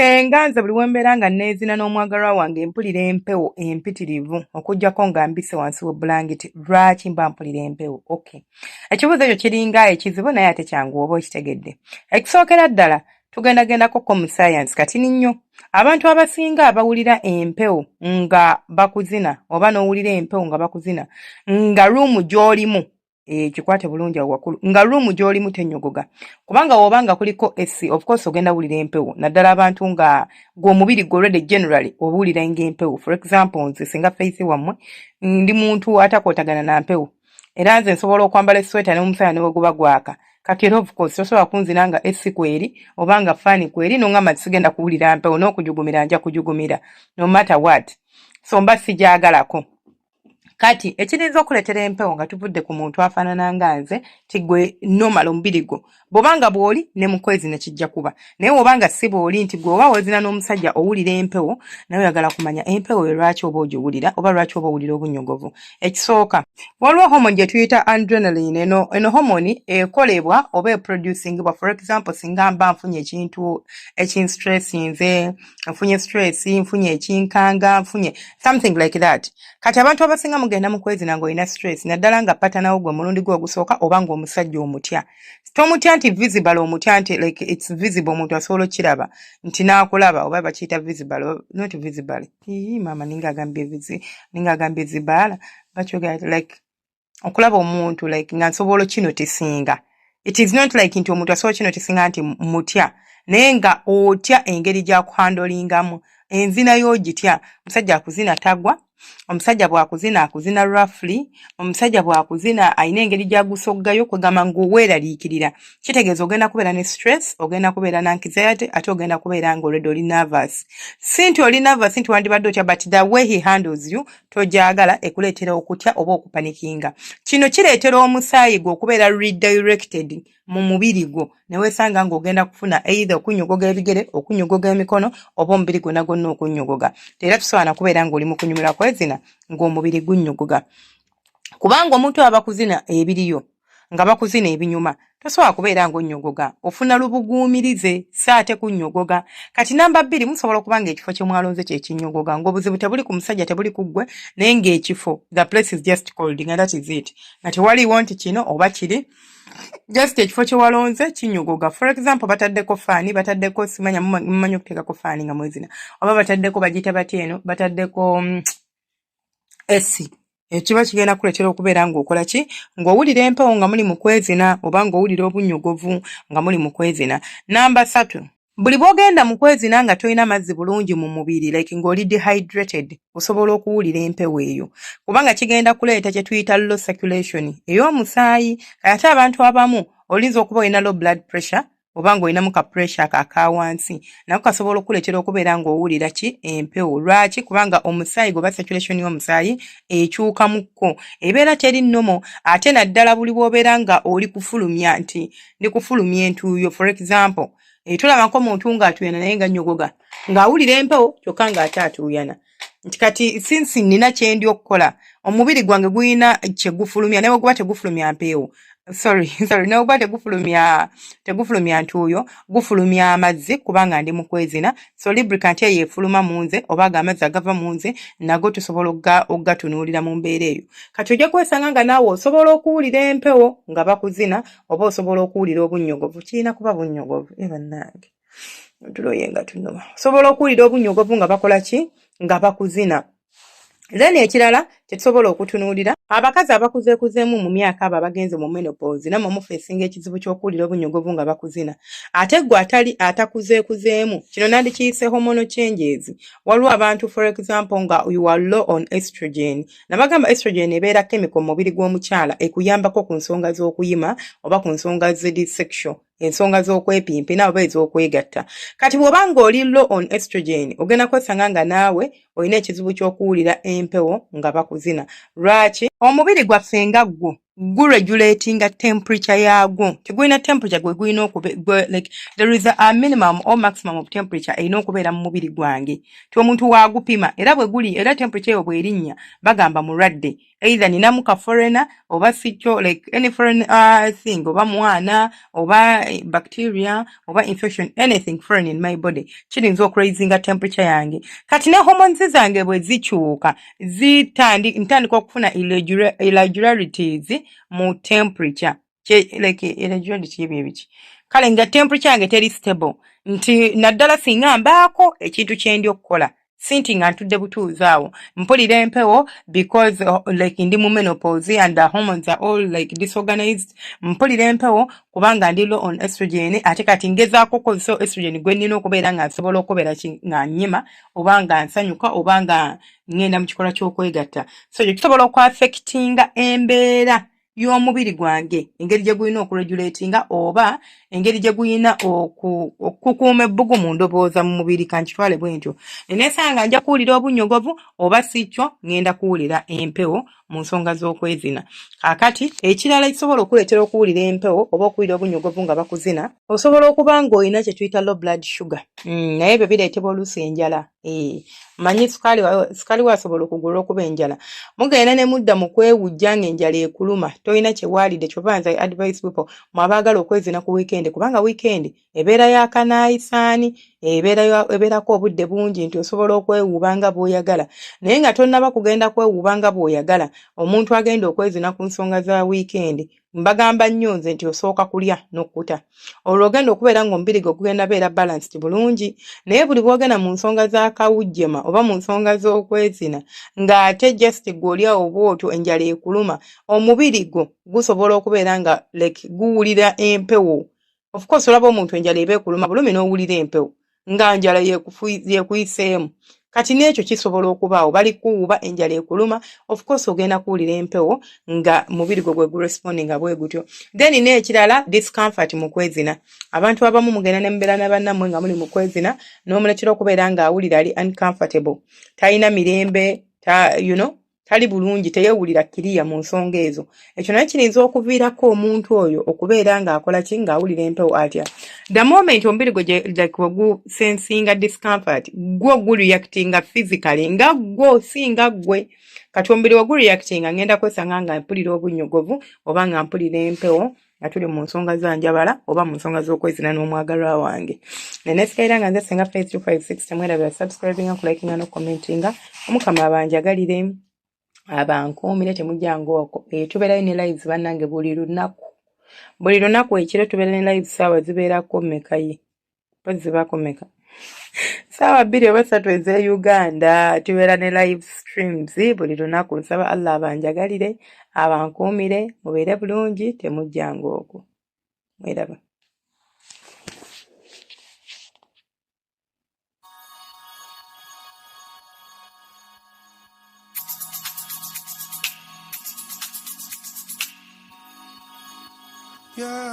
Senga nze buli wembeera nga neezina n'omwagalwa wange mpulira empewo empitirivu okuggyako nga mbise wansi w'ebbulangiti. Lwaki mba mpulira empewo? Okay. Ekibuuzo ekyo kiringa ekizibu naye ate kyangu oba okitegedde. Ekisookera ddala tugendagendako mu science katini nnyo. Abantu abasinga abawulira empewo nga bakuzina oba n'owulira empewo nga bakuzina nga ruumu gy'olimu kikwate bulungi awo waggulu nga ruumu gy'olimu tennyogoga kubanga w'obanga kuliko AC of course ogenda wulira empewo naddala abantu nga gw'omubiri gwo already generally obuwulira ng'empewo. For example nze singa face wammwe ndi muntu atakwotagana na mpewo era nze nsobola okwambala esweta n'omusaya ne bwe guba gwaka kati era of course tosobola kunzina nga AC kweri obanga fani kweri n'ongamba sigenda kuwulira mpewo n'okujugumira nja kujugumira no matter what, so mba sijaagalako. Kati ekirinza okuleetera empewo nga tuvudde ku muntu afaanana nga nze tigwe normal omubiri gwo bw'obanga bw'oli ne mu kwezina kijja kuba naye w'obanga si bw'oli nti gwe oba wezina n'omusajja owulira empewo naye oyagala kumanya empewo lwaki oba ogiwulira oba lwaki oba owulira obunnyogovu. Ekisooka waliwo hormone gye tuyita adrenaline. Eno hormone ekolebwa oba eproducingibwa. For example singa mba nfunye ekintu ekinstressinze, nfunye stress, nfunye ekinkanga, nfunye something like that. Kati abantu abasinga mugenda mu kwezina ng'olina stress naddala nga patanawo gwe mulundi gwe ogusooka oba ng'omusajja omutya. Tomutya nti visible omutya nti like it's visible omuntu asobola okiraba nti n'akulaba oba bakiyita visible not visible. Mama ninga agambye zibala bakyogera like okulaba omuntu like nga nsobola okinotisinga. It is not like nti omuntu asobola okinotisinga nti mutya naye nga otya engeri gy'akuhandolingamu enzina y'ogitya. Omusajja akuzina tagwa, omusajja bw'akuzina akuzina roughly, omusajja bw'akuzina alina engeri gy'agusoggayo kwegamba ng'oweeraliikirira. Kitegeeza ogenda kubeera ne stress, ogenda kubeera na anxiety, ate ogenda kubeera ng'olredde oli nervous. Si nti oli nervous nti wandibadde otya, but the way he handles you togyagala ekuleetera okutya oba okupanikinga. Kino kireetera omusaayi gwo okubeera redirected mu mubiri gwo ne weesanga ng'ogenda kufuna either okunnyogoga ebigere, okunnyogoga emikono oba omubiri gwonna gwonna okunnyogoga. Era tusobola kubeera ng'oli mu kunyumira kwezina ng'omubiri gunnyogoga. Kubanga omuntu aba kuzina ebiriyo nga bakuzina ebinyuma tosobola kubeera ng'onnyogoga, ofuna lubuguumirize so ate kunnyogoga. Kati namba 2 musobola okuba ng'ekifo kye mwalonze kye kinnyogoga ng'obuzibu tebuli ku musajja tebuli ku ggwe naye ng'ekifo the place is just called nga that is it nga tewaliwo nti kino oba kiri just ekifo kye walonze kinnyogoga. For example bataddeko faani, bataddeko simanya mumanyi okuteekako faani nga mwezina oba bataddeko bagiyita batya eno bataddeko AC. Ekiba kigenda kuleetera okubeera ng'okola ki ng'owulira empewo nga muli mu kwezina oba ng'owulira obunnyogovu nga muli mu kwezina. Namba 3 buli bw'ogenda mu kwezina nga tolina mazzi bulungi mu mubiri like ng'oli dehydrated osobola okuwulira empewo eyo kubanga kigenda kuleeta kye tuyita low circulation ey'omusaayi. Ate abantu abamu olinza okuba olina low blood pressure oba ng'olinamu ka pressure aka wansi nako kasobola okuleetera okubeera ng'owulira ki empewo. Lwaki? Kubanga omusaayi goba circulation y'omusaayi ekyukamukko ebeera teri nnomo. Ate naddala buli bw'obeera nga oli kufulumya nti ndi kufulumya entuuyo. For example tulaba nk'omuntu ng'atuyana naye nga nnyogoga ng'awulira empewo kyokka ng'ate atuuyana nti kati sinsi nina kye ndi okukola omubiri gwange guyina kye gufulumya naye guba tegufulumya mpewo. Sorry, nawe guba tegufulumya ntuuyo gufulumya amazzi kubanga ndi mu kwezina. So lubricant eyo efuluma mu nze oba amazzi agava mu nze nago tusobola okugatunuulira mu mbeera eyo. Kati ojja kwesanga nga naawe osobola okuwulira empewo nga bakuzina oba osobola okuwulira obunnyogovu. Kirina kuba bunnyogovu bannange tuloye nga tunuma. Osobola okuwulira obunnyogovu nga bakola ki nga bakuzina. Then ekirala kye tusobola okutunuulira abakazi abakuzeekuzeemu mu myaka abo abagenze mu menopause namwe mufeesinga ekizibu ky'okuwulira obunnyogovu nga bakuzina. Ate gwe atali atakuzeekuzeemu kino nandikiyise hormonal changes. Waliwo abantu for example nga you are low on estrogen. Nabagamba estrogen ebeera chemical mu mubiri gw'omukyala ekuyambako ku nsonga z'okuyima oba ku nsonga z'edisexual ensonga z'okwepimpa oba ez'okwegatta. Kati bw'obanga oli low on estrogen ogenda kwesanga nga naawe olina ekizibu ky'okuwulira empewo nga bakuzina. Lwaki? Omubiri gwaffe nga gwo guregulatinga temperature yaagwo. Tegulina temperature gwe gulina like there is a minimum or maximum of temperature erina okubeera mu mubiri gwange. Ti omuntu waagupima era bwe guli era temperature eyo bw'erinnya bagamba mulwadde. Either ninamu ka foreigner oba sikyo like any foreign thing oba mwana oba bacteria oba infection anything foreign in my body kirinza okuraisinga temperature yange. Kati ne hormones zange bwe zikyuka ntandika okufuna irregularities mu temperature like irregularity ebyo ebiki kale nga temperature yange teri stable nti naddala singa mbaako ekintu kye ndi okukola sinti nga ntudde butuuzi awo mpulira empewo because like ndi mu menopause and the hormones are all like disorganized mpulira empewo kubanga ndi low on estrogen ate kati ngezaako kozesa estrogen gwe nnina okubeera nga nsobola okubeera nga nnyima oba nga nsanyuka oba nga ngenda mu kikola ky'okwegatta so ekyo kisobola okwaffectinga embeera y'omubiri gwange engeri gye gulina okuregulatinga oba engeri gye gulina okukuuma ebbugu mu ndowooza mu mubiri kankitwale bwe ntyo neneesanga nja kuwulira obunnyogovu oba si kyo ngenda kuwulira empewo mu nsonga z'okwezina. Kaakati ekirala ekisobola okuleetera okuwulira empewo oba okuwulira obunnyogovu nga bakuzina osobola okuba ng'olina kye tuyita low blood sugar naye ebyo bireetebwa oluusi enjala. Manyi sukaali waasobola okugulwa okuba enjala mugenda ne mudda mu kwewujja ng'enjala ekuluma tolina kye waalidde kyova nze advice people mwabaagala okwezina ku weekend kubanga weekend ebeera yakanaayisaani ebeerako obudde bungi nti osobola okwewuuba nga bw'oyagala naye nga tonnaba kugenda kwewuuba nga bw'oyagala omuntu agenda okwezina ku nsonga za weekend mbagamba nnyo nze nti osooka kulya n'okkuta olwo ogenda okubeera ng'omubiri gwe gugenda beera balanced bulungi naye buli bw'ogenda mu nsonga za kawujjema oba mu nsonga z'okwezina ng'ate just gw'olyawo bw'otyo enjala ekuluma omubiri gwo gusobola okubeera nga like guwulira empewo. Of course olaba omuntu enjala eba ekuluma bulumi n'owulira empewo nga njala yekuyiseemu kati n'ekyo kisobola okubaawo bali kuwuuba enjala ekuluma of course ogenda kuwulira empewo nga mubiri gwe gurespondinga bwe gutyo. Then n'ekirala discomfort mu kwezina abantu abamu mugenda ne mubeera na bannammwe nga muli mu kwezina n'omuletera okubeera ng'awulira ali uncomfortable talina mirembe tali bulungi teyewulira kiriya mu nsonga ezo ekyo naye kirinza okuviirako omuntu oyo okubeera ng'akola ki ng'awulira empewo atya. The moment omubiri gwe like gusensinga discomfort gwo gureactinga physically nga gwo singa gwe kati omubiri we gureactinga ngenda kwesanga nga mpulira obunnyogovu oba nga mpulira empewo nga tuli mu nsonga za njabala oba mu nsonga z'okwezina n'omwagalwa wange. Neneesikaira nga nze Senga Faith 256 temwerabira subscribinga kulikinga n'okumentinga omukama abanjagalire abankuumire temujjanga okwo tubeerayo ne lives bannange buli lunaku ekiro tubeera ne lives saawa zibeerako mmekaye zibaako mmeka saawa 2 oba 3 ez'e Uganda tubeera ne live streams buli lunaku. Nsaba Allah abanjagalire abankuumire mubeere bulungi temujjanga okwo mweraba. Yeah.